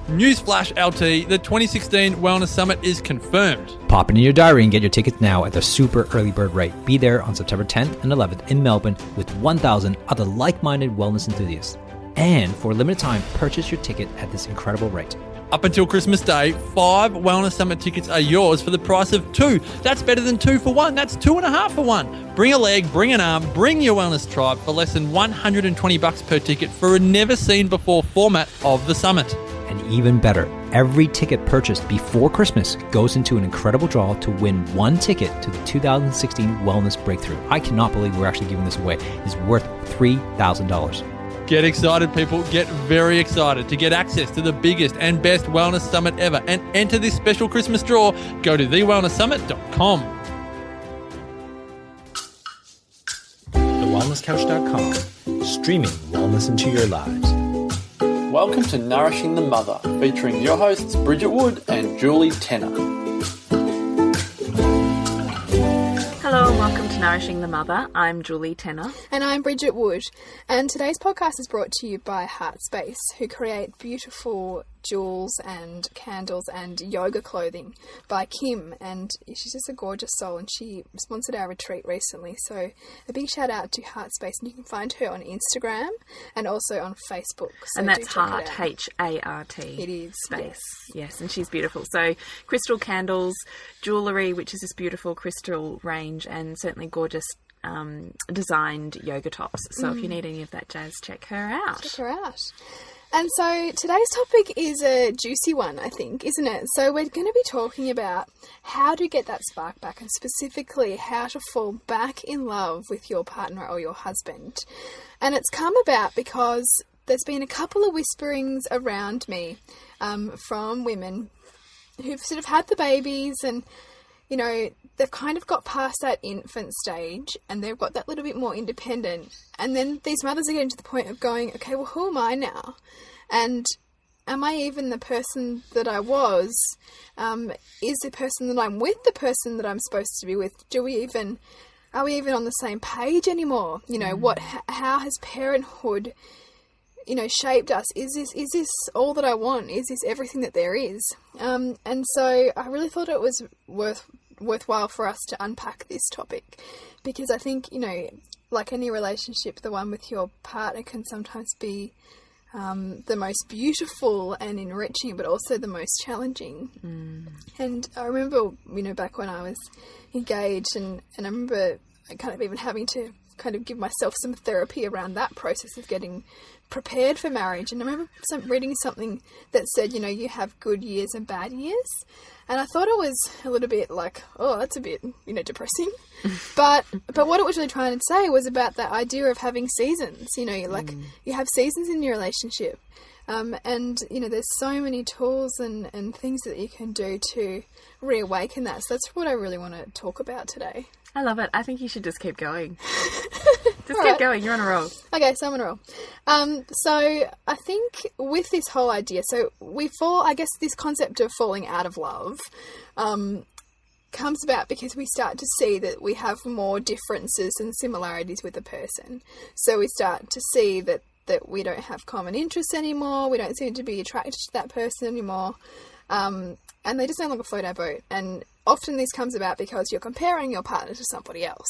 Newsflash LT, the 2016 Wellness Summit is confirmed. Pop it in your diary and get your tickets now at the super early bird rate. Be there on September 10th and 11th in Melbourne with 1,000 other like-minded wellness enthusiasts. And for a limited time, purchase your ticket at this incredible rate. Up until Christmas Day, 5 Wellness Summit tickets are yours for the price of 2. That's better than 2 for 1. That's 2.5 for 1. Bring a leg, bring an arm, bring your wellness tribe for less than $120 per ticket for a never-seen-before format of the summit. And even better, every ticket purchased before Christmas goes into an incredible draw to win 1 ticket to the 2016 Wellness Breakthrough. I cannot believe we're actually giving this away. It's worth $3,000. Get excited, people. Get very excited to get access to the biggest and best wellness summit ever and enter this special Christmas draw. Go to thewellnesssummit.com. TheWellnessCouch.com, streaming wellness into your lives. Welcome to Nourishing the Mother, featuring your hosts Bridget Wood and Julie Tenner. Hello and welcome to Nourishing the Mother. I'm Julie Tenner. And I'm Bridget Wood. And today's podcast is brought to you by Heartspace, who create beautiful jewels and candles and yoga clothing by Kim. And she's just a gorgeous soul, and she sponsored our retreat recently. So a big shout out to Heartspace. And you can find her on Instagram and also on Facebook. So and that's Heart, H-A-R-T. It is. Space. Yes, and she's beautiful. So crystal candles, jewellery, which is this beautiful crystal range, and certainly gorgeous designed yoga tops. So if you need any of that jazz, check her out. Check her out. And so today's topic is a juicy one, I think, isn't it? So we're going to be talking about how to get that spark back, and specifically how to fall back in love with your partner or your husband. And it's come about because there's been a couple of whisperings around me from women who've sort of had the babies and, you know, they've kind of got past that infant stage and they've got that little bit more independent. And then these mothers are getting to the point of going, okay, well, who am I now? And am I even the person that I was? Is the person that I'm with the person that I'm supposed to be with? Are we even on the same page anymore? You know, how has parenthood, you know, shaped us? Is this all that I want? Is this everything that there is? And so I really thought it was worthwhile for us to unpack this topic, because I think, you know, like any relationship, the one with your partner can sometimes be the most beautiful and enriching, but also the most challenging. And I remember, you know, back when I was engaged, and I remember kind of even having to kind of give myself some therapy around that process of getting prepared for marriage. And I remember reading something that said, you know, you have good years and bad years. And I thought it was a little bit like, oh, that's a bit, you know, depressing. But what it was really trying to say was about that idea of having seasons. You know, like you have seasons in your relationship. And, you know, there's so many tools and things that you can do to reawaken that. So that's what I really want to talk about today. I love it. I think you should just keep going. Keep going. You're on a roll. Okay, so I'm on a roll. So I think with this whole idea, so I guess this concept of falling out of love comes about because we start to see that we have more differences and similarities with a person. So we start to see that we don't have common interests anymore. We don't seem to be attracted to that person anymore. And they just no longer float our boat. And often this comes about because you're comparing your partner to somebody else.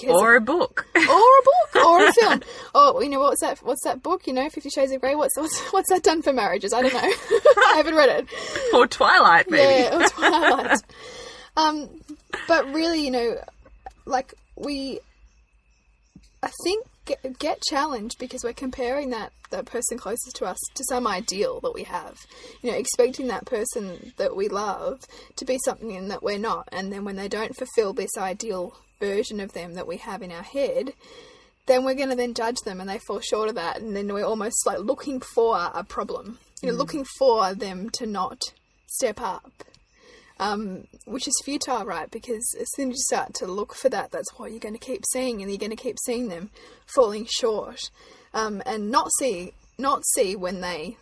Or a book. Or a film. Or, you know, what's that book? You know, 50 Shades of Grey. What's that done for marriages? I don't know. I haven't read it. Or Twilight, maybe. Yeah, or Twilight. But really, you know, like I think get challenged because we're comparing that person closest to us to some ideal that we have, you know, expecting that person that we love to be something that we're not. And then when they don't fulfill this ideal version of them that we have in our head, then we're going to then judge them and they fall short of that. And then we're almost like looking for a problem, you know, looking for them to not step up. Which is futile, right? Because as soon as you start to look for that, that's what you're going to keep seeing, and you're going to keep seeing them falling short, and not see when they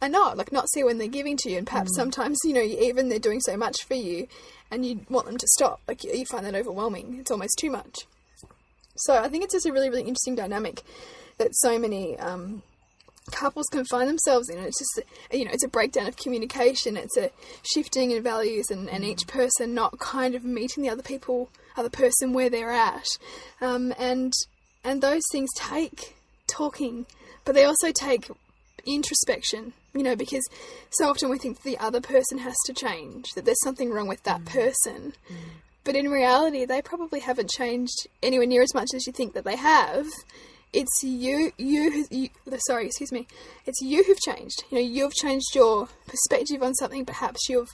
are not see when they're giving to you, and perhaps sometimes, you know, even they're doing so much for you, and you want them to stop. Like you find that overwhelming. It's almost too much. So I think it's just a really, really interesting dynamic that so many couples can find themselves in. It's just, it's a breakdown of communication. It's a shifting in values and each person not kind of meeting the other person where they're at. And those things take talking, but they also take introspection, because so often we think the other person has to change, that there's something wrong with that person. But in reality, they probably haven't changed anywhere near as much as you think that they have. It's it's you who've changed. You've changed your perspective on something. Perhaps you've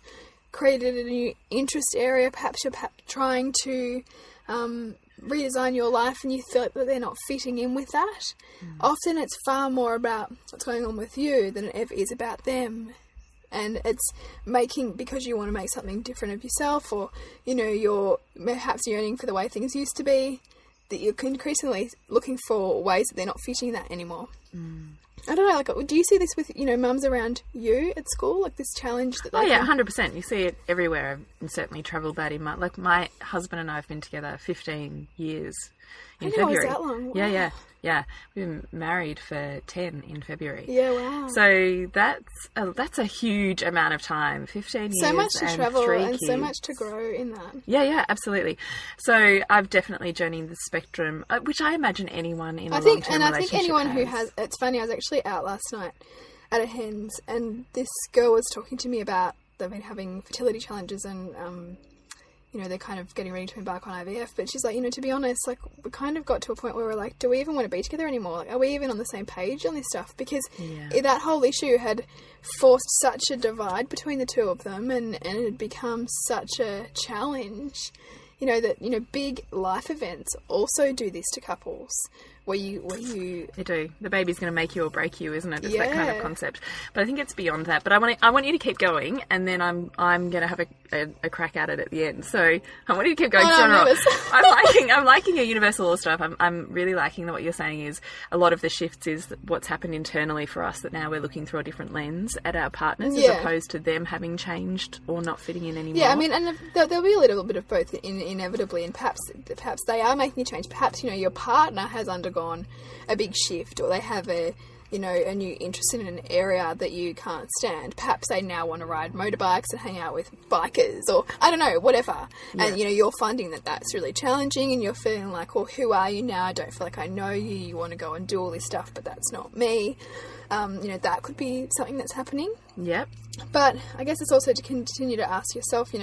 created a new interest area. Perhaps you're trying to redesign your life and you feel like that they're not fitting in with that. Often it's far more about what's going on with you than it ever is about them. And it's because you want to make something different of yourself, or, you're perhaps yearning for the way things used to be, that you're increasingly looking for ways that they're not fitting that anymore. I don't know, do you see this with, mums around you at school, like this challenge that they 100%. You see it everywhere, and certainly travelled that in my husband and I have been together 15 years in February. That long. Wow. Yeah. We've been married for 10 in February. Yeah, wow. So that's a huge amount of time. 15 years. So much to and travel 3 and kids. so much to grow in that. Yeah, absolutely. So I've definitely journeyed the spectrum, which I imagine anyone in a long-term relationship And I think anyone has. who has... It's funny, I was actually out last night at a hen's, and this girl was talking to me about they've been having fertility challenges and... they're kind of getting ready to embark on IVF, but she's like, to be honest, like, we kind of got to a point where we're like, do we even want to be together anymore? Like, are we even on the same page on this stuff? Because that whole issue had forced such a divide between the two of them, and it had become such a challenge, that, big life events also do this to couples. Where you They do. The baby's going to make you or break you, isn't it? It's that kind of concept. But I think it's beyond that. But I want you to keep going, and then I'm going to have a crack at it at the end. So I want you to keep going. I'm nervous. I'm liking your universal law stuff. I'm really liking that what you're saying is a lot of the shifts is what's happened internally for us, that now we're looking through a different lens at our partners as opposed to them having changed or not fitting in anymore. Yeah, I mean, and there'll be a little bit of both inevitably, and perhaps they are making a change. Perhaps, your partner has undergone a big shift, or they have a new interest in an area that you can't stand. Perhaps they now want to ride motorbikes and hang out with bikers, or I don't know, whatever. Yeah. And you're finding that that's really challenging, and you're feeling like, well, who are you now? I don't feel like I know you. You want to go and do all this stuff, but that's not me. That could be something that's happening. Yep. But I guess it's also to continue to ask yourself,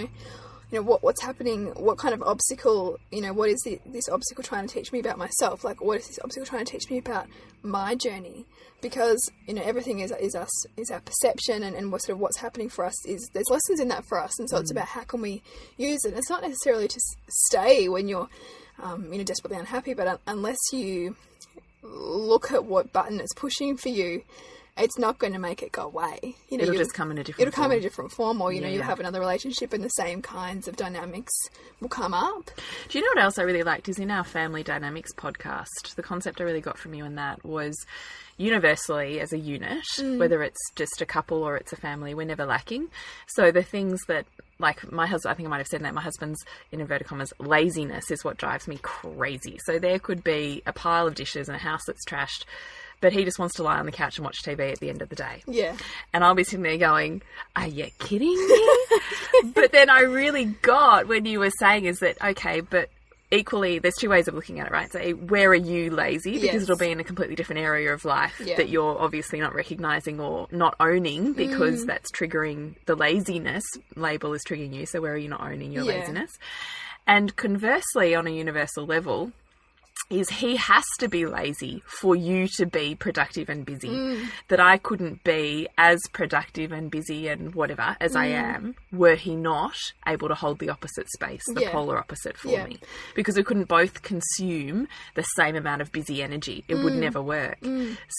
what's happening, what kind of obstacle, what is this obstacle trying to teach me about myself? Like, what is this obstacle trying to teach me about my journey? Because, everything is our perception, and what's happening for us there's lessons in that for us. And so it's about how can we use it. It's not necessarily to stay when you're, desperately unhappy, but unless you look at what button it's pushing for you, it's not going to make it go away. It'll just come in a different form. It'll come in a different form, or, you'll have another relationship and the same kinds of dynamics will come up. Do you know what else I really liked is in our Family Dynamics podcast, the concept I really got from you in that was universally as a unit, whether it's just a couple or it's a family, we're never lacking. So the things that, like my husband, I think I might have said that, my husband's, in inverted commas, laziness is what drives me crazy. So there could be a pile of dishes and a house that's trashed, but he just wants to lie on the couch and watch TV at the end of the day. Yeah. And I'll be sitting there going, are you kidding me? But then I really got when you were saying is that, okay, but equally, there's two ways of looking at it, right? So where are you lazy? Because it'll be in a completely different area of life that you're obviously not recognising or not owning, because that's triggering the laziness label is triggering you. So where are you not owning your laziness? And conversely, on a universal level, is he has to be lazy for you to be productive and busy. That I couldn't be as productive and busy and whatever as I am were he not able to hold the opposite space, the polar opposite for me. Because we couldn't both consume the same amount of busy energy. It would never work.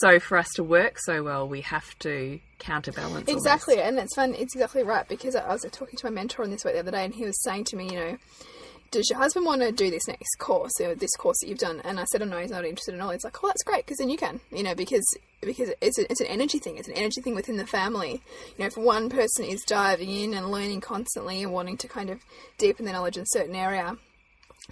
So for us to work so well, we have to counterbalance. Exactly. Almost. And it's fun. It's exactly right, because I was talking to my mentor on this the other day, and he was saying to me, does your husband want to do this next course, or this course that you've done? And I said, oh no, he's not interested at all. It's like, oh, that's great, because then you can, because it's an energy thing. It's an energy thing within the family. If one person is diving in and learning constantly and wanting to kind of deepen their knowledge in a certain area,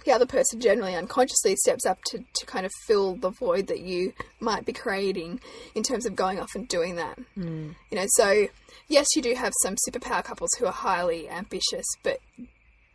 the other person generally unconsciously steps up to kind of fill the void that you might be creating in terms of going off and doing that. You know, so yes, you do have some superpower couples who are highly ambitious, but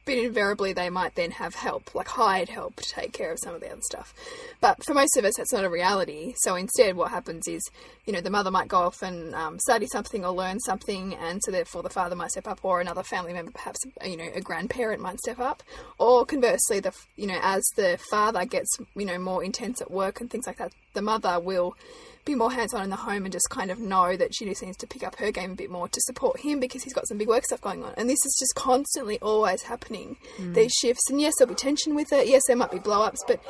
invariably they might then have help, like hired help to take care of some of the other stuff. But for most of us, that's not a reality. So instead what happens is, you know, the mother might go off and study something or learn something, and so therefore the father might step up, or another family member, perhaps, you know, a grandparent might step up. Or conversely, you know, as the father gets, you know, more intense at work and things like that, the mother will be more hands-on in the home and just kind of know that she just needs to pick up her game a bit more to support him because he's got some big work stuff going on. And this is just constantly always happening, these shifts. And yes, there'll be tension with it. Yes, there might be blow-ups, but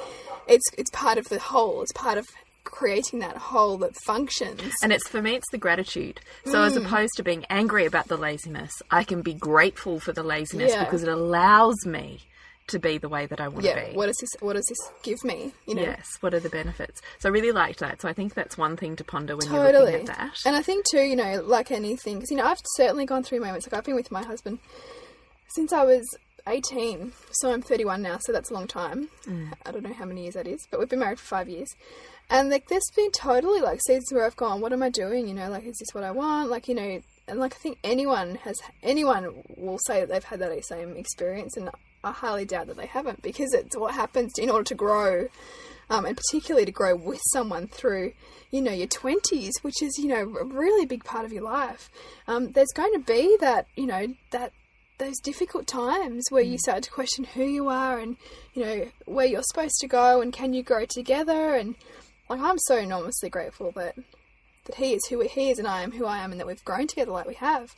it's part of the whole. It's part of creating that whole that functions. And for me, it's the gratitude. So as opposed to being angry about the laziness, I can be grateful for the laziness because it allows me to be the way that I want to be. What does this give me? You know? Yes, what are the benefits? So I really liked that. So I think that's one thing to ponder when you're looking at that. And I think too, you know, like anything, because, you know, I've certainly gone through moments, like I've been with my husband since I was 18, so I'm 31 now, so that's a long time. I don't know how many years that is, but we've been married for 5 years. And like there's been totally like seasons where I've gone, what am I doing? You know, like, is this what I want? Like, you know, and like I think anyone will say that they've had that same experience, and I highly doubt that they haven't, because it's what happens in order to grow, and particularly to grow with someone through, you know, your 20s, which is, you know, a really big part of your life. There's going to be that, you know, those difficult times where you start to question who you are and, you know, where you're supposed to go and can you grow together. And like, I'm so enormously grateful that he is who he is and I am who I am, and that we've grown together like we have.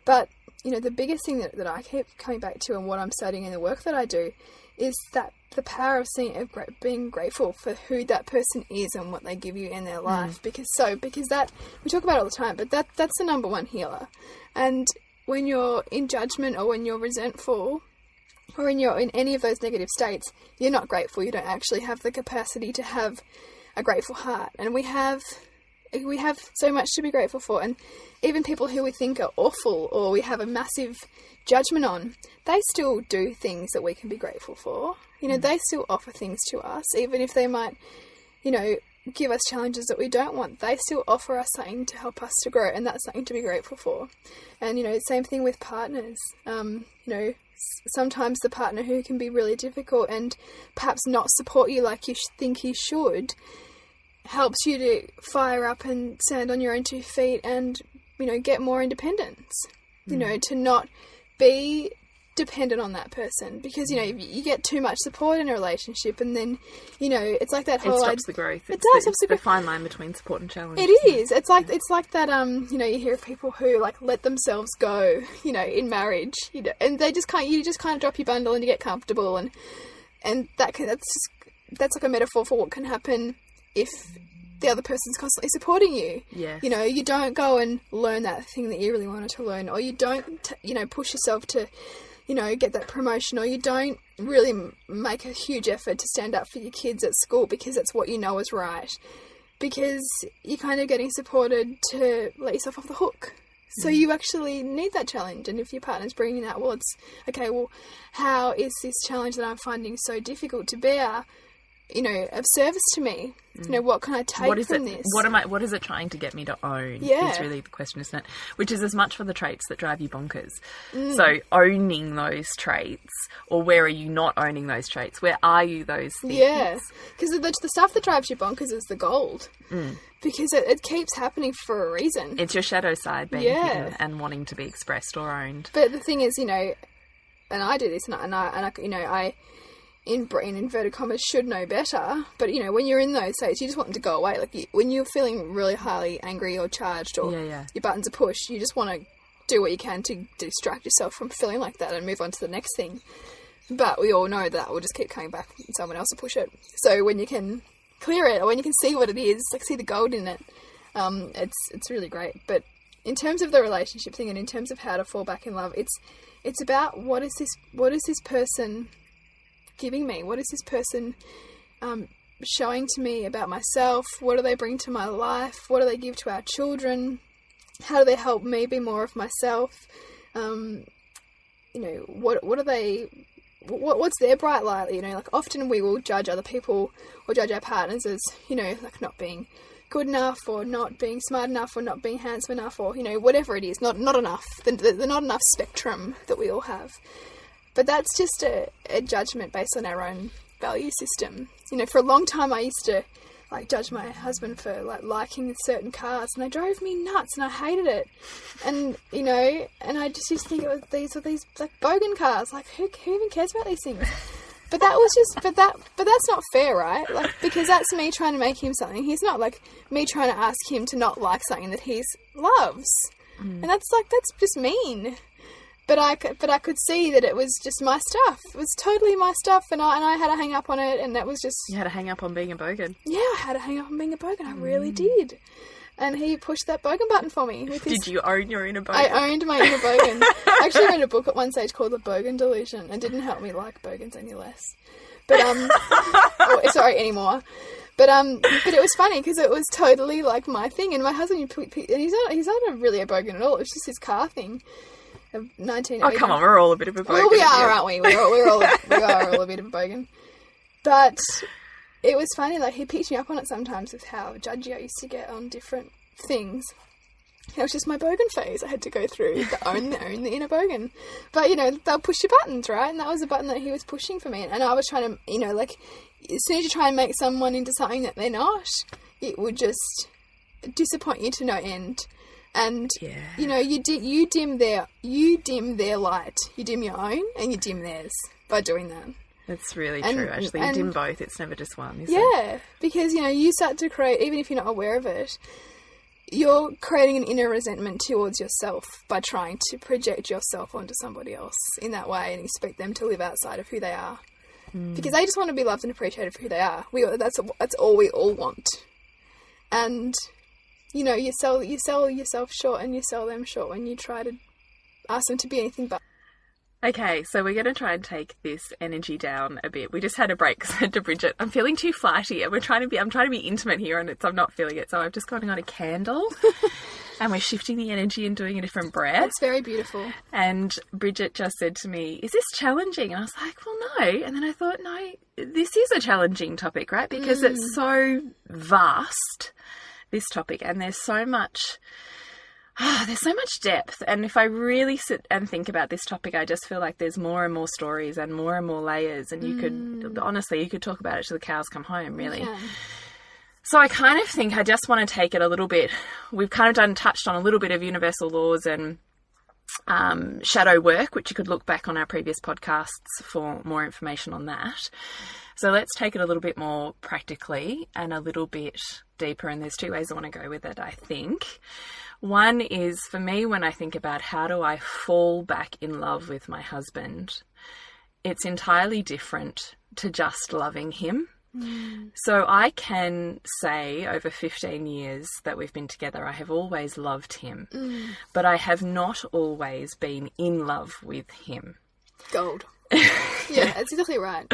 But, you know, the biggest thing that I keep coming back to, and what I'm studying in the work that I do, is that the power of being grateful for who that person is and what they give you in their life. Because that, we talk about it all the time, but that's the number one healer. And when you're in judgment, or when you're resentful, or when you're in any of those negative states, you're not grateful. You don't actually have the capacity to have a grateful heart. And we have so much to be grateful for. And even people who we think are awful, or we have a massive judgment on, they still do things that we can be grateful for. You know, they still offer things to us, even if they might, you know, give us challenges that we don't want. They still offer us something to help us to grow, and that's something to be grateful for. And, you know, same thing with partners. You know, sometimes the partner who can be really difficult and perhaps not support you like you think he should, helps you to fire up and stand on your own 2 feet and, you know, get more independence. You know, to not be dependent on that person, because, you know, you get too much support in a relationship, and then, you know, it's like that whole... It stops the growth. It does. It's the fine line between support and challenge. It is. It's like that, you know, you hear of people who, like, let themselves go, you know, in marriage, you know, and they just can't, you just kind of drop your bundle and you get comfortable, and that's like a metaphor for what can happen if the other person's constantly supporting you. Yes. You know, you don't go and learn that thing that you really wanted to learn, or you don't, you know, push yourself to, you know, get that promotion, or you don't really make a huge effort to stand up for your kids at school because it's what you know is right, because you're kind of getting supported to let yourself off the hook. So you actually need that challenge. And if your partner's bringing that, well, it's, okay, well, how is this challenge that I'm finding so difficult to bear, you know, of service to me? You know, what can I take from this? What is it trying to get me to own? Yeah. Is really the question, isn't it? Which is as much for the traits that drive you bonkers. So owning those traits, or where are you not owning those traits? Where are you those things? Yeah, because the stuff that drives you bonkers is the gold. Because it keeps happening for a reason. It's your shadow side being hidden and wanting to be expressed or owned. But the thing is, you know, and I do this, and I you know, I in inverted commas should know better, but, you know, when you're in those states, you just want them to go away. Like, when you're feeling really highly angry or charged, or your buttons are pushed, you just want to do what you can to distract yourself from feeling like that and move on to the next thing. But we all know that will just keep coming back and someone else will push it. So when you can clear it, or when you can see what it is, like see the gold in it, it's really great. But in terms of the relationship thing, and in terms of how to fall back in love, it's about what is this person giving me? What is this person showing to me about myself? What do they bring to my life? What do they give to our children? How do they help me be more of myself? You know, what what's their bright light? You know, like often we will judge other people or judge our partners as, you know, like not being good enough or not being smart enough or not being handsome enough or, you know, whatever it is, not enough, the not enough spectrum that we all have. But that's just a judgment based on our own value system. You know, for a long time I used to like judge my husband for like liking certain cars, and they drove me nuts and I hated it. And, you know, and I just used to think it was these like bogan cars, like who even cares about these things? But that was just, but that's not fair, right? Like, because that's me trying to make him something. He's not like me trying to ask him to not like something that he loves. And that's just mean. But I could see that it was just my stuff. It was totally my stuff, and I had to hang up on it, and that was just... You had to hang up on being a bogan. Yeah, I had to hang up on being a bogan. I really did. And he pushed that bogan button for me. Did you own your inner bogan? I owned my inner bogan. I actually read a book at one stage called The Bogan Delusion, and didn't help me like bogans any less. But, anymore. But it was funny because it was totally like my thing, and my husband, and he's not really a bogan at all. It's just his car thing. 1980. Oh, come on, we're all a bit of a bogan. Well, we are, aren't we? We are all a bit of a bogan. But it was funny, like, he picked me up on it sometimes with how judgy I used to get on different things. It was just my bogan phase I had to go through, to own the inner bogan. But, you know, they'll push your buttons, right? And that was a button that he was pushing for me. And I was trying to, you know, like, as soon as you try and make someone into something that they're not, it would just disappoint you to no end. And, you know, you dim their light. You dim your own and you dim theirs by doing that. That's really true, actually. You dim both. It's never just one, is it? Yeah, because, you know, you start to create, even if you're not aware of it, you're creating an inner resentment towards yourself by trying to project yourself onto somebody else in that way and expect them to live outside of who they are. Because they just want to be loved and appreciated for who they are. That's all we all want. And... you know, you sell yourself short and you sell them short when you try to ask them to be anything but. Okay, so we're going to try and take this energy down a bit. We just had a break because I said to Bridget, I'm feeling too flighty and I'm trying to be intimate here and I'm not feeling it. So I've just gone on a candle and we're shifting the energy and doing a different breath. That's very beautiful. And Bridget just said to me, is this challenging? And I was like, well, no. And then I thought, no, this is a challenging topic, right? Because it's so vast, this topic, and there's so much depth. And if I really sit and think about this topic, I just feel like there's more and more stories and more layers, and you could talk about it till the cows come home, really. Okay. So I kind of think I just want to take it a little bit. We've kind of touched on a little bit of universal laws and shadow work, which you could look back on our previous podcasts for more information on that. So let's take it a little bit more practically and a little bit deeper. And there's two ways I want to go with it, I think. One is, for me, when I think about how do I fall back in love with my husband, it's entirely different to just loving him. So I can say over 15 years that we've been together, I have always loved him, but I have not always been in love with him. Gold. Yeah, that's exactly right.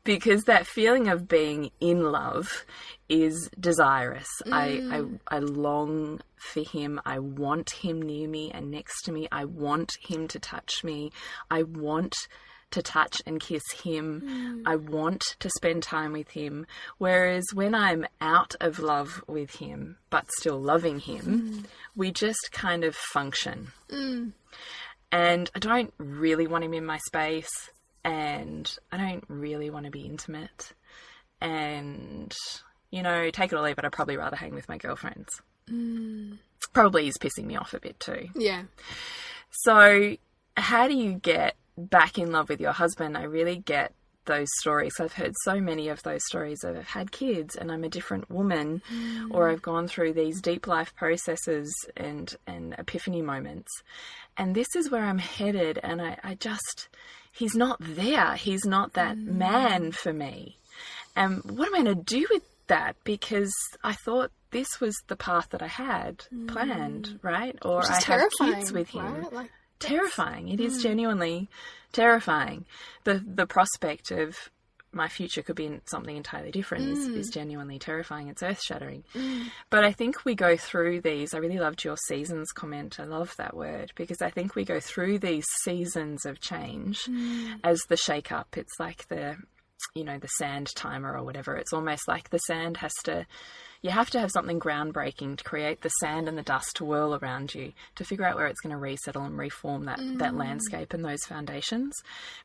Because that feeling of being in love is desirous. I long for him. I want him near me and next to me. I want him to touch me. I want to touch and kiss him. I want to spend time with him. Whereas when I'm out of love with him, but still loving him, we just kind of function. And I don't really want him in my space. And I don't really want to be intimate. And, you know, take it or leave it, I'd probably rather hang with my girlfriends. Probably is pissing me off a bit too. Yeah. So how do you get back in love with your husband? I really get those stories. I've heard so many of those stories of I've had kids and I'm a different woman, or I've gone through these deep life processes and epiphany moments. And this is where I'm headed, and I just... he's not there. He's not that man for me. And what am I going to do with that? Because I thought this was the path that I had planned, right? Or I have kids with him. Right? Like, terrifying. It is genuinely terrifying. The prospect of my future could be something entirely different is genuinely terrifying. It's earth-shattering. But I think we go through these. I really loved your seasons comment. I love that word, because I think we go through these seasons of change as the shake-up. It's like the sand timer or whatever. It's almost like the sand you have to have something groundbreaking to create the sand and the dust to whirl around you to figure out where it's going to resettle and reform that landscape and those foundations,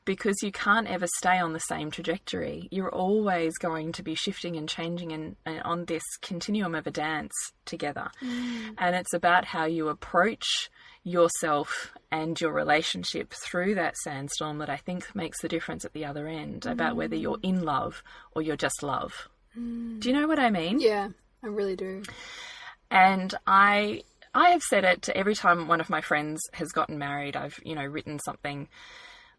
because you can't ever stay on the same trajectory. You're always going to be shifting and changing and on this continuum of a dance together. And it's about how you approach yourself and your relationship through that sandstorm that I think makes the difference at the other end, about whether you're in love or you're just love. Do you know what I mean? Yeah, I really do. And I have said it to every time one of my friends has gotten married. I've, written something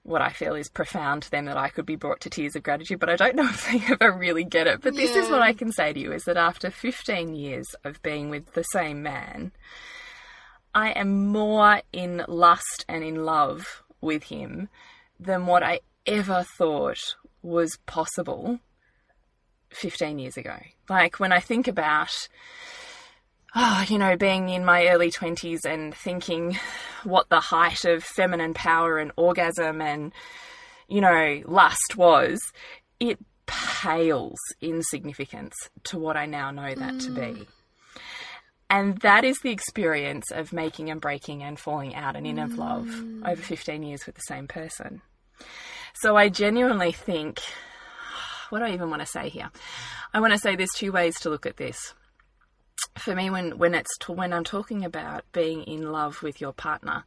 what I feel is profound to them that I could be brought to tears of gratitude, but I don't know if they ever really get it. But this is what I can say to you, is that after 15 years of being with the same man, I am more in lust and in love with him than what I ever thought was possible 15 years ago. Like, when I think about, being in my early 20s and thinking what the height of feminine power and orgasm and, lust was, it pales in significance to what I now know that to be. And that is the experience of making and breaking and falling out and in of love over 15 years with the same person. So I genuinely think, what do I even want to say here? I want to say there's two ways to look at this. For me, when I'm talking about being in love with your partner,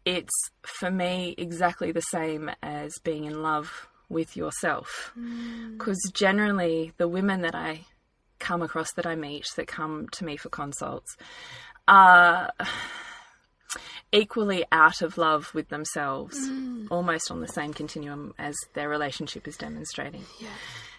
it's, for me, exactly the same as being in love with yourself. Because generally, the women that I come across, that I meet, that come to me for consults, are equally out of love with themselves, almost on the same continuum as their relationship is demonstrating. Yeah.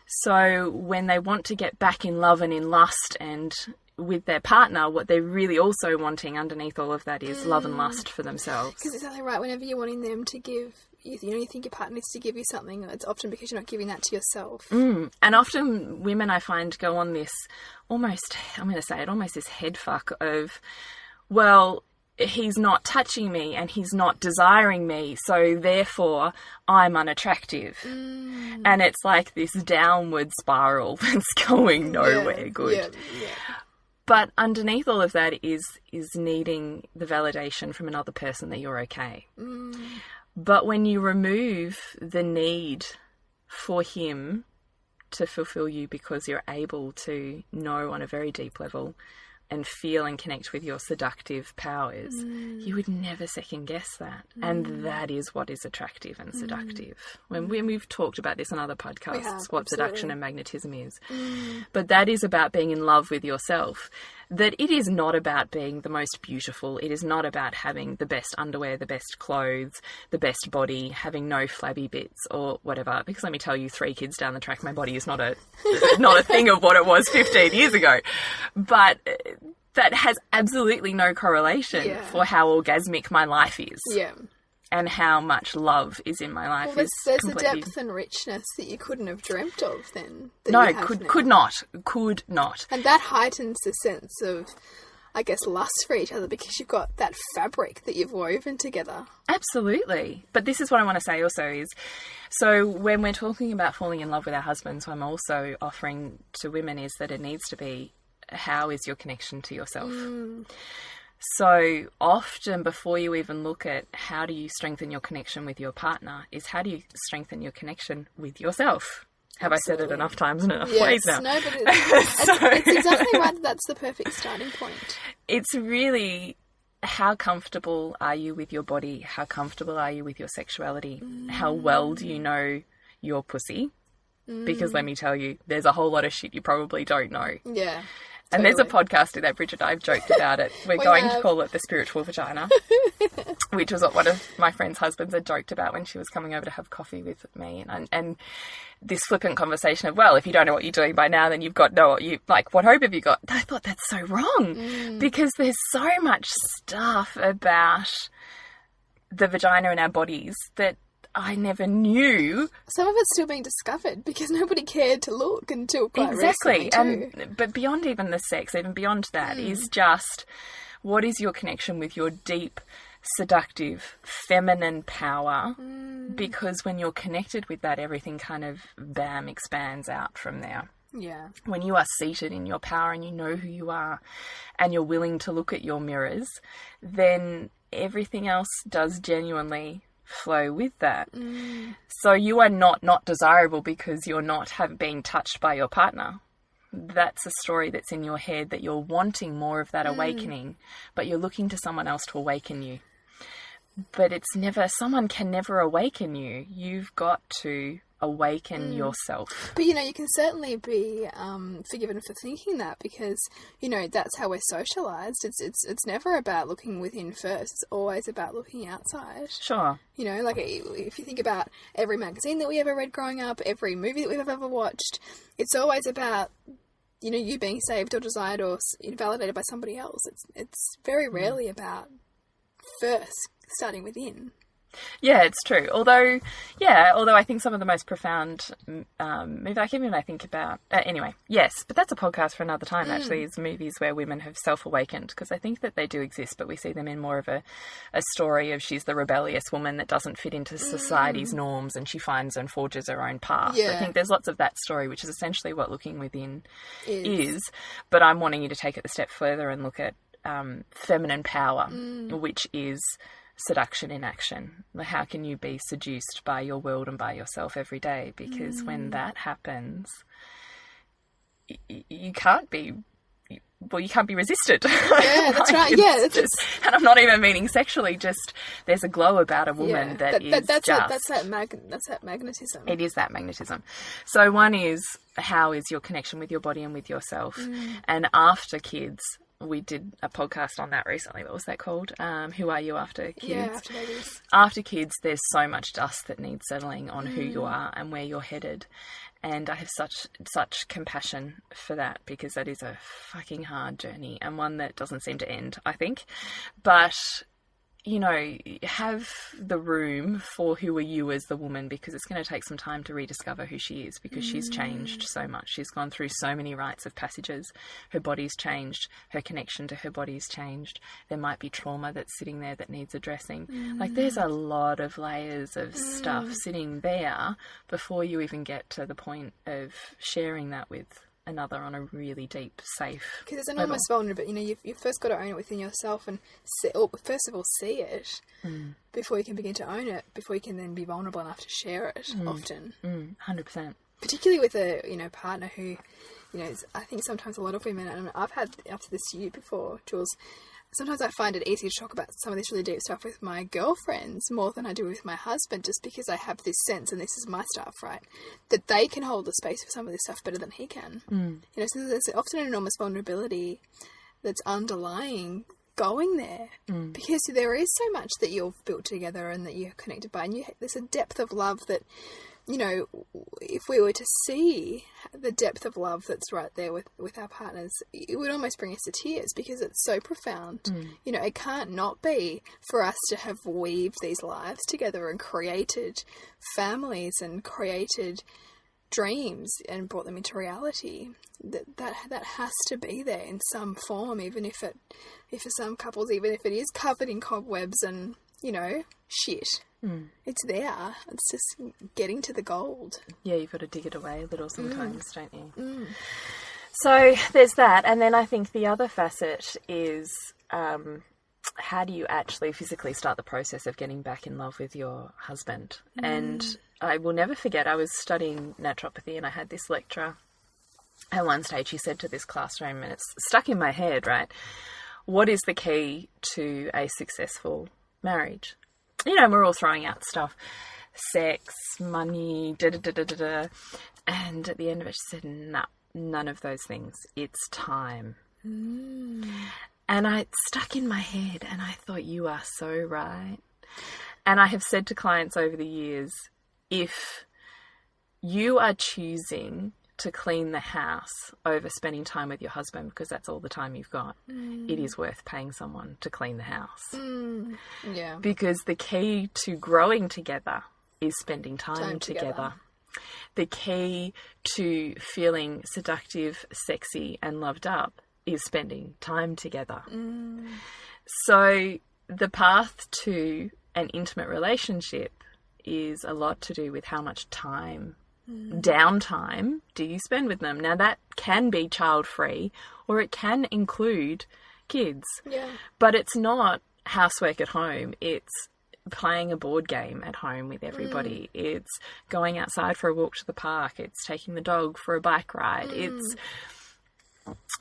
So when they want to get back in love and in lust and with their partner, what they're really also wanting underneath all of that is love and lust for themselves. Because it's exactly right. Whenever you're wanting them to give, you think your partner needs to give you something, it's often because you're not giving that to yourself. And often women, I find, go on this almost, I'm going to say it, almost this head fuck of, well, he's not touching me and he's not desiring me, so therefore I'm unattractive. And it's like this downward spiral that's going nowhere good. Yeah. But underneath all of that is needing the validation from another person that you're okay. But when you remove the need for him to fulfill you because you're able to know on a very deep level and feel and connect with your seductive powers, you would never second guess that. And that is what is attractive and seductive. When we've talked about this on other podcasts, what seduction and magnetism is. But that is about being in love with yourself. That it is not about being the most beautiful. It is not about having the best underwear, the best clothes, the best body, having no flabby bits or whatever. Because let me tell you, 3 kids down the track, my body is not a thing of what it was 15 years ago. But that has absolutely no correlation for how orgasmic my life is. Yeah. And how much love is in my life. Well, there's a depth and richness that you couldn't have dreamt of then. No, could not. And that heightens the sense of, I guess, lust for each other, because you've got that fabric that you've woven together. Absolutely. But this is what I want to say also is, so when we're talking about falling in love with our husbands, what I'm also offering to women is that it needs to be, how is your connection to yourself? So often, before you even look at how do you strengthen your connection with your partner, is how do you strengthen your connection with yourself? Have Absolutely. I said it enough times and enough ways now? No, but it's exactly right. That's the perfect starting point. It's really, how comfortable are you with your body? How comfortable are you with your sexuality? How well do you know your pussy? Because let me tell you, there's a whole lot of shit you probably don't know. Yeah. And there's a podcast to that, Bridget. I've joked about it. We're going to call it the spiritual vagina, which was what one of my friend's husbands had joked about when she was coming over to have coffee with me. And this flippant conversation of, well, if you don't know what you're doing by now, then you've got what hope have you got? I thought that's so wrong because there's so much stuff about the vagina and our bodies that I never knew. Some of it's still being discovered because nobody cared to look until quite Exactly. recently too. But beyond even the sex, even beyond that, is just what is your connection with your deep, seductive, feminine power? Because when you're connected with that, everything kind of, bam, expands out from there. Yeah. When you are seated in your power and you know who you are and you're willing to look at your mirrors, then everything else does genuinely flow with that. So you are not desirable because you're not being touched by your partner. That's a story that's in your head, that you're wanting more of that awakening, but you're looking to someone else to awaken you. But it's never, someone can never awaken you. You've got to awaken yourself. But, you know, you can certainly be forgiven for thinking that because, you know, that's how we're socialised. It's never about looking within first. It's always about looking outside. Sure. You know, like if you think about every magazine that we ever read growing up, every movie that we've ever watched, it's always about, you know, you being saved or desired or validated by somebody else. It's very rarely about first starting within. Yeah, it's true. Although I think some of the most profound movies, like even when I think about, anyway, yes, but that's a podcast for another time, actually, is movies where women have self-awakened, because I think that they do exist, but we see them in more of a story of she's the rebellious woman that doesn't fit into society's norms and she finds and forges her own path. Yeah. I think there's lots of that story, which is essentially what looking within is. But I'm wanting you to take it a step further and look at feminine power, which is seduction in action. How can you be seduced by your world and by yourself every day? Because when that happens, you can't be resisted. Yeah, that's right. Yeah, it's just, and I'm not even meaning sexually. Just there's a glow about a woman that's that magnetism. It is that magnetism. So one is, how is your connection with your body and with yourself? And after kids, we did a podcast on that recently. What was that called? Who Are You After Kids? Yeah, after babies. After kids, there's so much dust that needs settling on who you are and where you're headed. And I have such compassion for that, because that is a fucking hard journey and one that doesn't seem to end, I think. But, you know, have the room for who are you as the woman, because it's going to take some time to rediscover who she is, because she's changed so much. She's gone through so many rites of passages. Her body's changed. Her connection to her body's changed. There might be trauma that's sitting there that needs addressing. Like, there's a lot of layers of stuff sitting there before you even get to the point of sharing that with another on a really deep, safe Because there's level. enormous vulnerability. You know, you've first got to own it within yourself and first of all see it before you can begin to own it, before you can then be vulnerable enough to share it often. 100%. Particularly with a, you know, partner who, you know, I think sometimes a lot of women, and I've had after this year before, Jules, sometimes I find it easier to talk about some of this really deep stuff with my girlfriends more than I do with my husband, just because I have this sense, and this is my stuff, right, that they can hold the space for some of this stuff better than he can. You know, so there's often an enormous vulnerability that's underlying going there, because there is so much that you've built together and that you're connected by, and there's a depth of love that, you know, if we were to see the depth of love that's right there with our partners, it would almost bring us to tears, because it's so profound. You know, it can't not be for us to have weaved these lives together and created families and created dreams and brought them into reality. That has to be there in some form, even if for some couples, even if it is covered in cobwebs and, you know, shit. It's there. It's just getting to the gold. Yeah, you've got to dig it away a little sometimes, don't you? So there's that. And then I think the other facet is how do you actually physically start the process of getting back in love with your husband? And I will never forget, I was studying naturopathy and I had this lecturer. At one stage, he said to this classroom, and it's stuck in my head, right? What is the key to a successful marriage? You know, we're all throwing out stuff, sex, money, da-da-da-da-da-da. And at the end of it, she said, no, none of those things. It's time. And it stuck in my head, and I thought, you are so right. And I have said to clients over the years, if you are choosing to clean the house over spending time with your husband, because that's all the time you've got, it is worth paying someone to clean the house. Yeah. Because the key to growing together is spending time together. The key to feeling seductive, sexy, and loved up is spending time together. So the path to an intimate relationship is a lot to do with how much time, downtime, do you spend with them. Now, that can be child-free, or it can include kids. Yeah. But it's not housework at home. It's playing a board game at home with everybody. It's going outside for a walk to the park. It's taking the dog for a bike ride. It's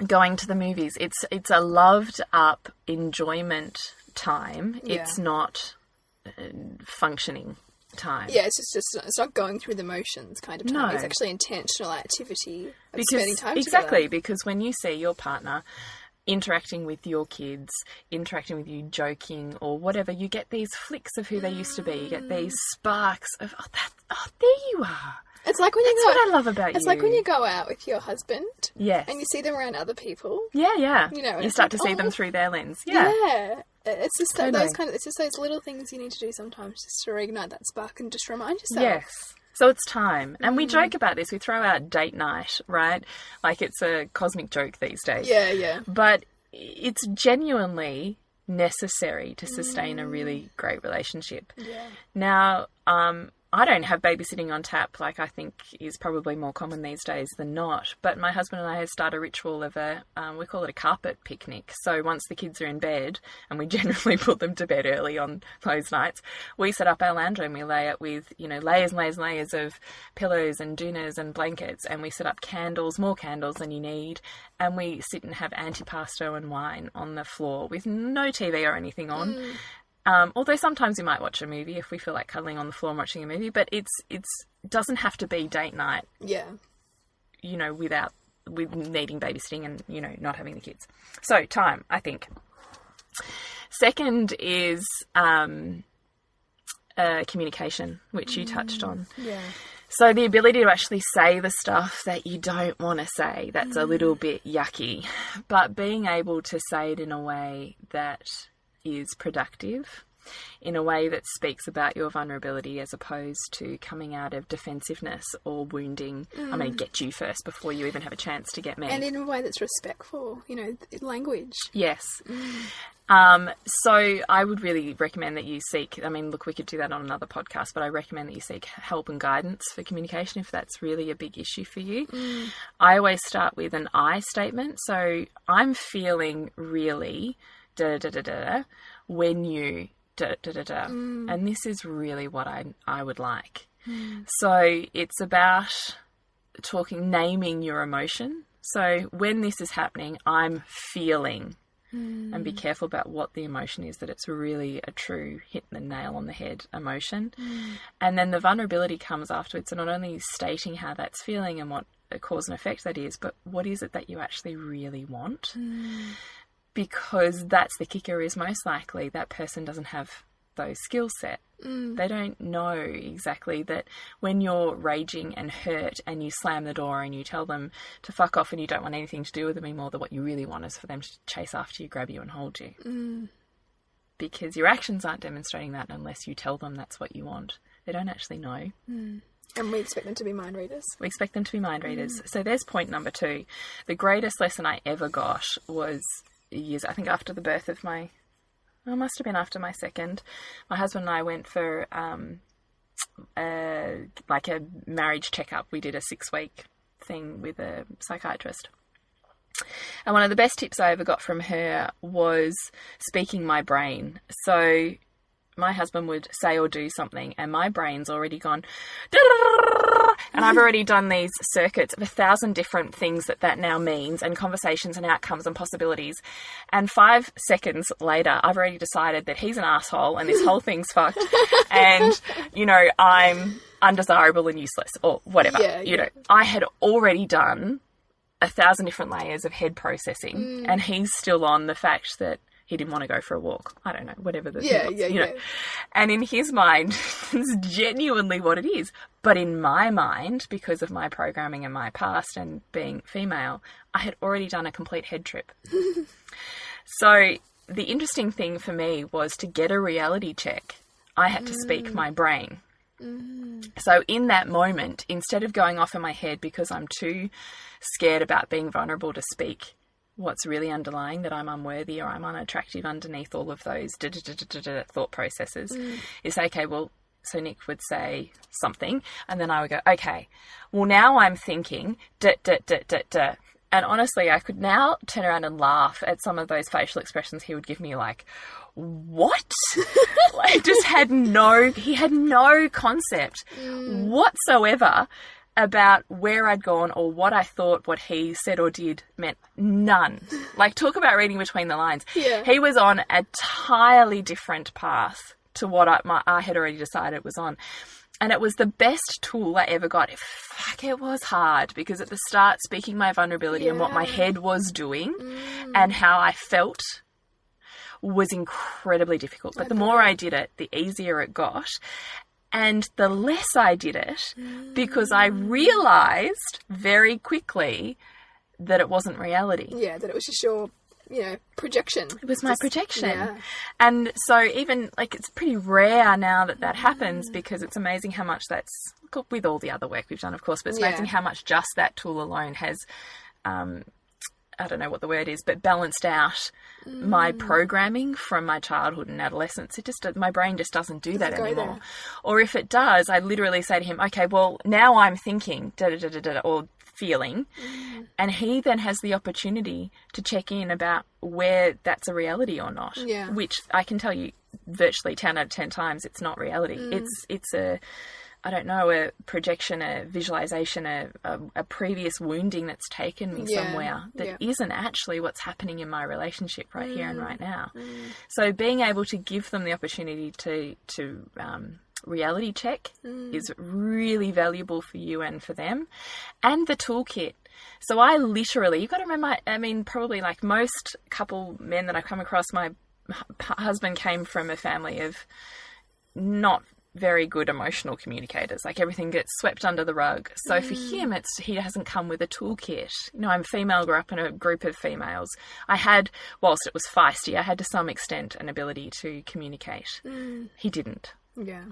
going to the movies. It's a loved up enjoyment time. Yeah. It's not functioning time. Yeah, it's not going through the motions kind of time. No. It's actually intentional activity of Because, spending time exactly, together. because when you see your partner interacting with your kids, interacting with you, joking or whatever, you get these flicks of who they used to be. You get these sparks of, there you are. It's like when That's you what I love about you. It's like when you go out with your husband, Yes. and you see them around other people. Yeah. You know, you it's start like, to see them oh, through their lens. Yeah. It's just Totally. it's just those little things you need to do sometimes just to reignite that spark and just remind yourself. Yes. So it's time. And we joke about this. We throw out date night, right? Like it's a cosmic joke these days. Yeah. But it's genuinely necessary to sustain a really great relationship. Yeah. Now, I don't have babysitting on tap, like I think is probably more common these days than not. But my husband and I have started a ritual of we call it a carpet picnic. So once the kids are in bed, and we generally put them to bed early on those nights, we set up our lounge and we lay it with, layers and layers and layers of pillows and doonas and blankets. And we set up candles, more candles than you need. And we sit and have antipasto and wine on the floor with no TV or anything on. Although sometimes we might watch a movie if we feel like cuddling on the floor and watching a movie, but it doesn't have to be date night, Yeah. with needing babysitting and, not having the kids. So time, I think. Second is communication, which you touched on. Yeah. So the ability to actually say the stuff that you don't want to say, that's a little bit yucky, but being able to say it in a way that is productive, in a way that speaks about your vulnerability as opposed to coming out of defensiveness or wounding. I'm going to get you first before you even have a chance to get me. And in a way that's respectful, language. Yes. So I would really recommend that you seek, we could do that on another podcast, but I recommend that you seek help and guidance for communication if that's really a big issue for you. I always start with an I statement. So I'm feeling really when you and this is really what I would like. So it's about naming your emotion. So when this is happening, I'm feeling, and be careful about what the emotion is, that it's really a true hit the nail on the head emotion. And then the vulnerability comes afterwards. So not only stating how that's feeling and what a cause and effect that is, but what is it that you actually really want? Because that's the kicker, is most likely that person doesn't have those skill set. They don't know exactly that when you're raging and hurt and you slam the door and you tell them to fuck off and you don't want anything to do with them anymore, that what you really want is for them to chase after you, grab you and hold you. Because your actions aren't demonstrating that unless you tell them that's what you want. They don't actually know. And we expect them to be mind readers. We expect them to be mind readers. So there's point number 2. The greatest lesson I ever got was years, I think after the birth of must have been after my second. My husband and I went for a marriage checkup. We did a 6-week thing with a psychiatrist. And one of the best tips I ever got from her was speaking my brain. So my husband would say or do something and my brain's already gone, and I've already done these circuits of 1,000 different things that now means, and conversations and outcomes and possibilities. And 5 seconds later, I've already decided that he's an asshole and this whole thing's fucked. And, I'm undesirable and useless or whatever. Yeah. I had already done 1,000 different layers of head processing and he's still on the fact that he didn't want to go for a walk. I don't know, whatever the thing was, you know. And in his mind, it's genuinely what it is. But in my mind, because of my programming and my past and being female, I had already done a complete head trip. So the interesting thing for me was to get a reality check. I had to speak my brain. So in that moment, instead of going off in my head because I'm too scared about being vulnerable to speak what's really underlying, that I'm unworthy or I'm unattractive underneath all of those thought processes, is say, okay, well, so Nick would say something and then I would go, okay, well, now I'm thinking and honestly, I could now turn around and laugh at some of those facial expressions he would give me, like, what? Like, he had no concept whatsoever about where I'd gone or what I thought what he said or did meant. None. Like, talk about reading between the lines. Yeah. He was on a entirely different path to what I had already decided it was on. And it was the best tool I ever got. Fuck, it was hard because at the start, speaking my vulnerability and what my head was doing and how I felt was incredibly difficult. But the more I did it, the easier it got. And the less I did it, because I realised very quickly that it wasn't reality. Yeah, that it was just your, projection. It was my projection. Yeah. And so even, like, it's pretty rare now that happens, because it's amazing how much that's, with all the other work we've done, of course, but it's amazing how much just that tool alone has, I don't know what the word is, but balanced out my programming from my childhood and adolescence. My brain just doesn't do that anymore. There. Or if it does, I literally say to him, okay, well, now I'm thinking, or feeling, and he then has the opportunity to check in about where that's a reality or not, which I can tell you virtually 10 out of 10 times it's not reality. It's a projection, a visualization, a previous wounding that's taken me somewhere that isn't actually what's happening in my relationship right here and right now. So being able to give them the opportunity to reality check is really valuable for you and for them. And the toolkit. So I literally, you've got to remember, I mean, probably like most couple men that I've come across, my husband came from a family of not very good emotional communicators. Like, everything gets swept under the rug. So for him, he hasn't come with a toolkit. I'm female, grew up in a group of females. I had, whilst it was feisty, I had to some extent an ability to communicate. He didn't. Yeah.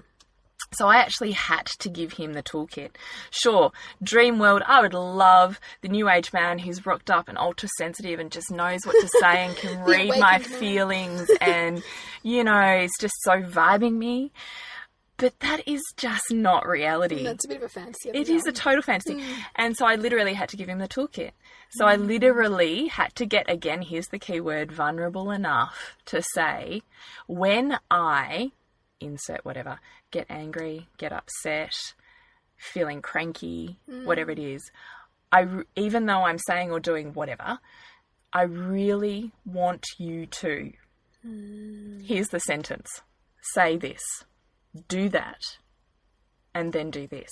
So I actually had to give him the toolkit. Sure, dream world, I would love the new age man who's rocked up and ultra sensitive and just knows what to say and can read my feelings and, is just so vibing me. But that is just not reality. That's a bit of a fantasy. It is a total fantasy. And so I literally had to give him the toolkit. So I literally had to get, again, here's the key word, vulnerable enough to say, when I, insert whatever, get angry, get upset, feeling cranky, whatever it is, even though I'm saying or doing whatever, I really want you to, here's the sentence, say this. Do that, and then do this.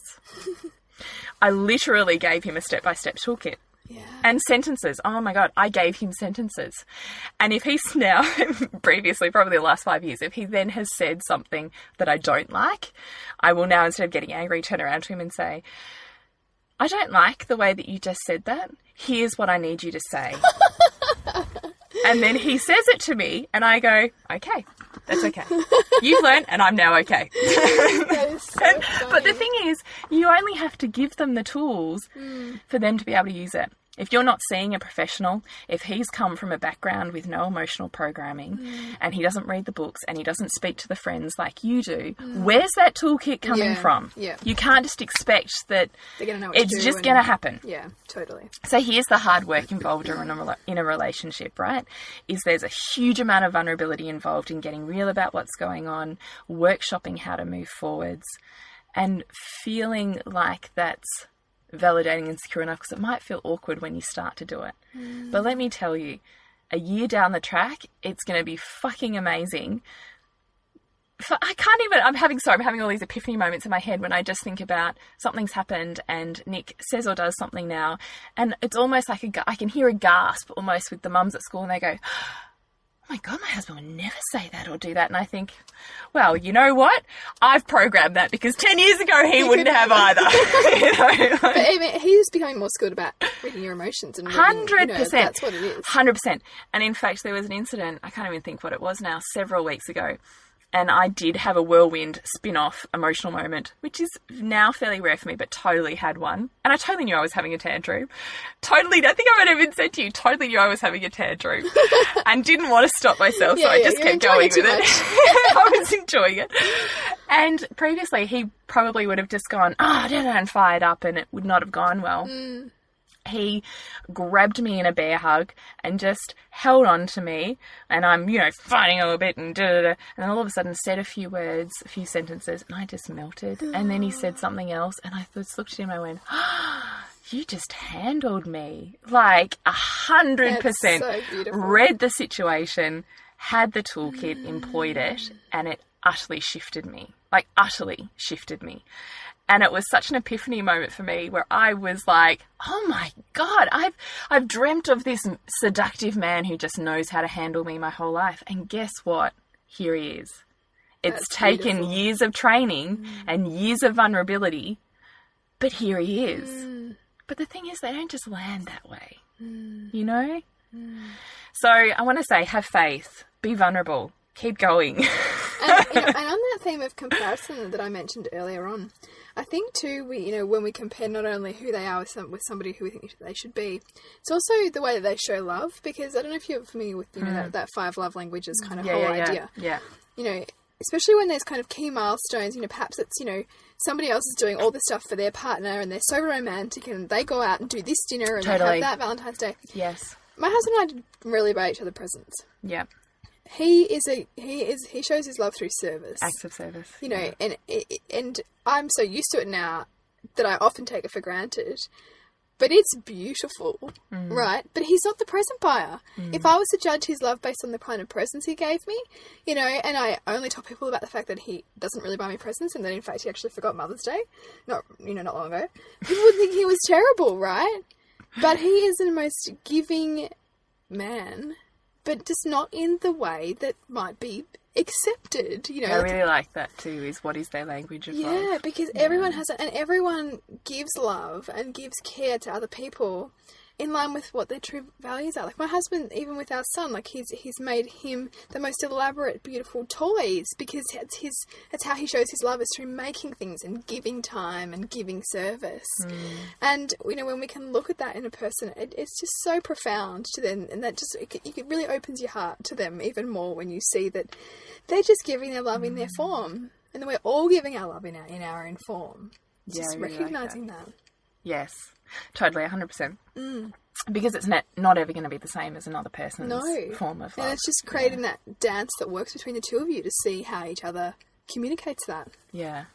I literally gave him a step-by-step toolkit. Yeah. And sentences. Oh my God, I gave him sentences. And if he's now, previously, probably the last 5 years, if he then has said something that I don't like, I will now, instead of getting angry, turn around to him and say, I don't like the way that you just said that. Here's what I need you to say. And then he says it to me, and I go, okay, that's okay. You've learned, and I'm now okay. That is so funny. But the thing is, you only have to give them the tools for them to be able to use it. If you're not seeing a professional, if he's come from a background with no emotional programming and he doesn't read the books and he doesn't speak to the friends like you do, where's that toolkit coming from? Yeah. You can't just expect that it's just going to happen. Yeah, totally. So here's the hard work involved in a relationship, right? Is there's a huge amount of vulnerability involved in getting real about what's going on, workshopping how to move forwards, and feeling like that's validating and secure enough, because it might feel awkward when you start to do it. But let me tell you, a year down the track, it's going to be fucking amazing. I'm having all these epiphany moments in my head when I just think about something's happened and Nick says or does something now, and it's almost like I can hear a gasp almost with the mums at school, and they go, oh my God, my husband would never say that or do that. And I think, well, you know what? I've programmed that, because 10 years ago he wouldn't have either. But I mean, he's becoming more skilled about reading your emotions. And 100%. That's what it is. 100%. And in fact, there was an incident, I can't even think what it was now, several weeks ago. And I did have a whirlwind spin-off emotional moment, which is now fairly rare for me, but totally had one. And I totally knew I was having a tantrum. Totally, I think I might have even said to you, totally knew I was having a tantrum and didn't want to stop myself, so I just kept going with it. I was enjoying it. And previously, he probably would have just gone, and fired up, and it would not have gone well. He grabbed me in a bear hug and just held on to me, and I'm, fighting a little bit and and then all of a sudden said a few words, a few sentences, and I just melted. And then he said something else, and I just looked at him and I went, you just handled me. Like 100%. So beautiful. Read the situation, had the toolkit, employed it, and it utterly shifted me. Like, utterly shifted me. And it was such an epiphany moment for me where I was like, oh my God, I've dreamt of this seductive man who just knows how to handle me my whole life. And guess what? Here he is. It's taken beautiful. Years of training and years of vulnerability, but here he is. But the thing is, they don't just land that way, So I want to say, have faith, be vulnerable, keep going. and on that theme of comparison that I mentioned earlier on, I think too, when we compare not only who they are with somebody who we think they should be, it's also the way that they show love. Because I don't know if you're familiar with that 5 love languages kind of whole idea. Yeah. Especially when there's kind of key milestones. Perhaps it's somebody else is doing all this stuff for their partner, and they're so romantic, and they go out and do this dinner and they have that Valentine's Day. Yes. My husband and I did really buy each other presents. Yeah. He shows his love through service. Acts of service. And I'm so used to it now that I often take it for granted. But it's beautiful, right? But he's not the present buyer. If I was to judge his love based on the kind of presents he gave me, and I only tell people about the fact that he doesn't really buy me presents, and that in fact he actually forgot Mother's Day, not long ago, people would think he was terrible, right? But he is the most giving man, but just not in the way that might be accepted, I really like that too, is what is their language of love. Yeah, because everyone has it, and everyone gives love and gives care to other people in line with what their true values are. Like my husband, even with our son, like he's made him the most elaborate, beautiful toys, because that's how he shows his love, is through making things and giving time and giving service. And when we can look at that in a person, it's just so profound to them, and that just it really opens your heart to them even more when you see that they're just giving their love in their form, and then we're all giving our love in our own form. Just really recognizing that. Yes, totally, 100%. Because it's not ever going to be the same as another person's form of love. And it's just creating that dance that works between the two of you to see how each other communicates that. Yeah.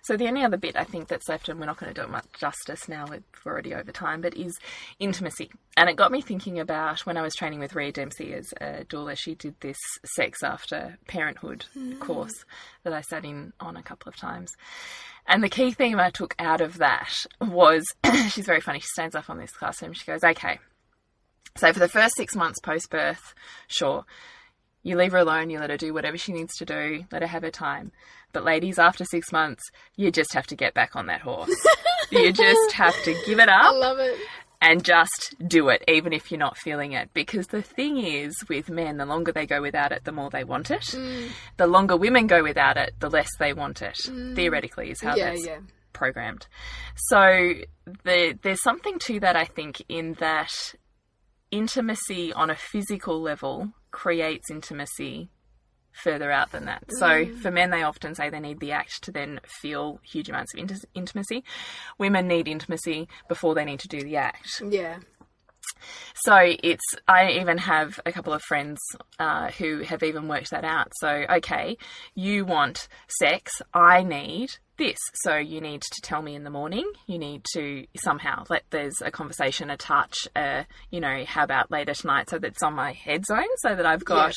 So the only other bit I think that's left, and we're not going to do it much justice now, we're already over time, but is intimacy. And it got me thinking about when I was training with Rhea Dempsey as a doula. She did this sex after parenthood course that I sat in on a couple of times. And the key theme I took out of that was, she's very funny, she stands up on this classroom, she goes, okay, so for the first 6 months post-birth, sure, you leave her alone, you let her do whatever she needs to do, let her have her time. But ladies, after 6 months, you just have to get back on that horse. You just have to give it up. I love it. And just do it, even if you're not feeling it. Because the thing is, with men, the longer they go without it, the more they want it. The longer women go without it, the less they want it. Theoretically is how that's programmed. So there's something to that, I think, in that intimacy on a physical level creates intimacy further out than that. So for men, they often say they need the act to then feel huge amounts of intimacy. Women need intimacy before they need to do the act. Yeah. So I even have a couple of friends who have even worked that out. So, okay, you want sex, I need this. So you need to tell me in the morning, you need to somehow there's a conversation, a touch, how about later tonight, so that it's on my head zone, so that I've got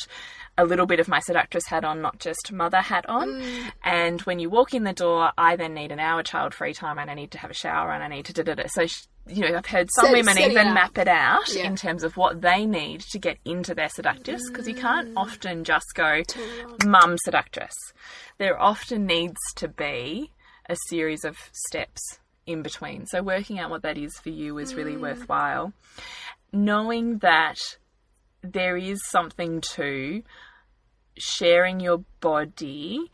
a little bit of my seductress hat on, not just mother hat on. And when you walk in the door, I then need an hour child-free time, and I need to have a shower, and I need to da-da-da. So, I've heard some women even map it out in terms of what they need to get into their seductress, because you can't often just go, mum seductress. There often needs to be a series of steps in between. So working out what that is for you is really worthwhile. Knowing that there is something to sharing your body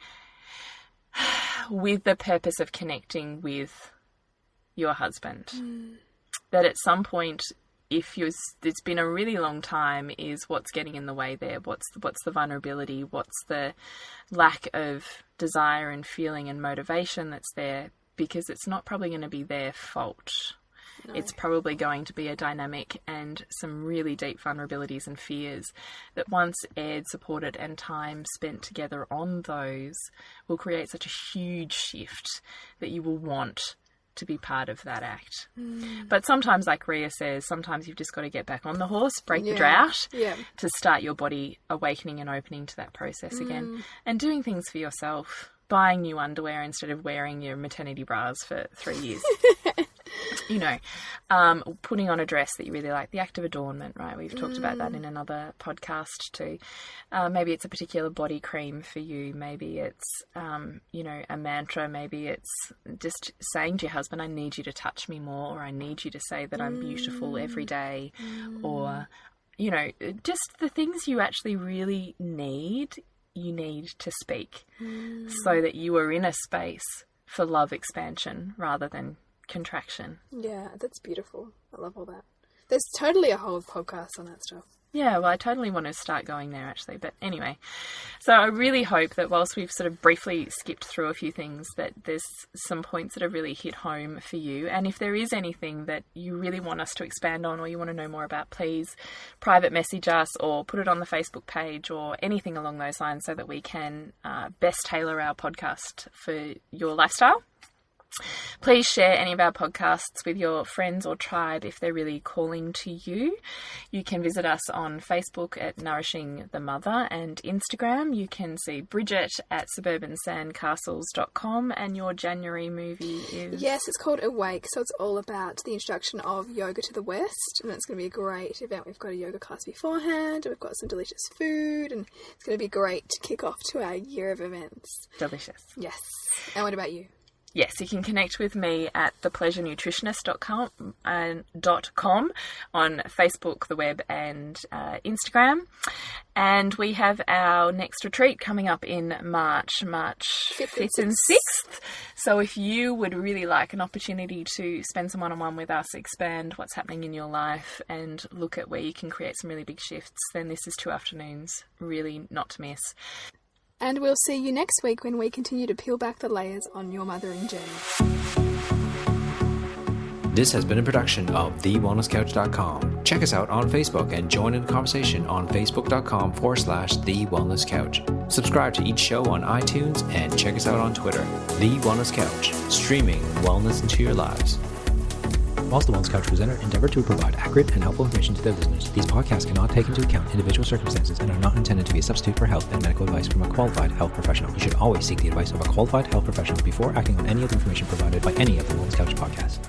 with the purpose of connecting with your husband. That at some point, if it's been a really long time, is what's getting in the way there? What's the vulnerability? What's the lack of desire and feeling and motivation that's there? Because it's not probably going to be their fault. No. It's probably going to be a dynamic and some really deep vulnerabilities and fears that once aired, supported, and time spent together on those will create such a huge shift that you will want to be part of that act. But sometimes, like Rhea says, sometimes you've just got to get back on the horse, break the drought to start your body awakening and opening to that process again, and doing things for yourself, buying new underwear instead of wearing your maternity bras for 3 years. You know, putting on a dress that you really like, the act of adornment, right? We've talked about that in another podcast too. Maybe it's a particular body cream for you. Maybe it's, you know, a mantra. Maybe it's just saying to your husband, I need you to touch me more, or I need you to say that I'm beautiful every day, or, you know, just the things you actually really need, you need to speak so that you are in a space for love expansion rather than contraction. Yeah, that's beautiful. I love all that. There's totally a whole podcast on that stuff. Yeah, well, I totally want to start going there actually. But anyway, so I really hope that whilst we've sort of briefly skipped through a few things, that there's some points that have really hit home for you. And if there is anything that you really want us to expand on or you want to know more about, please private message us or put it on the Facebook page or anything along those lines so that we can best tailor our podcast for your lifestyle. Please share any of our podcasts with your friends or tribe if they're really calling to you. You can visit us on Facebook at Nourishing the Mother, and Instagram. You can see Bridget at suburbansandcastles.com, and your January movie is... Yes, it's called Awake, so it's all about the introduction of yoga to the West, and it's going to be a great event. We've got a yoga class beforehand, and we've got some delicious food, and it's going to be great to kick off to our year of events. Delicious. Yes. And what about you? Yes, you can connect with me at thepleasurenutritionist.com on Facebook, the web, and Instagram. And we have our next retreat coming up in March 5th and 6th. So if you would really like an opportunity to spend some one-on-one with us, expand what's happening in your life, and look at where you can create some really big shifts, then this is 2 afternoons really not to miss. And we'll see you next week when we continue to peel back the layers on your mothering journey. This has been a production of TheWellnessCouch.com. Check us out on Facebook and join in the conversation on Facebook.com/TheWellnessCouch. Subscribe to each show on iTunes and check us out on Twitter. The Wellness Couch, streaming wellness into your lives. Whilst the Wellness Couch presenter endeavor to provide accurate and helpful information to their listeners, these podcasts cannot take into account individual circumstances and are not intended to be a substitute for health and medical advice from a qualified health professional. You should always seek the advice of a qualified health professional before acting on any of the information provided by any of the Wellness Couch podcasts.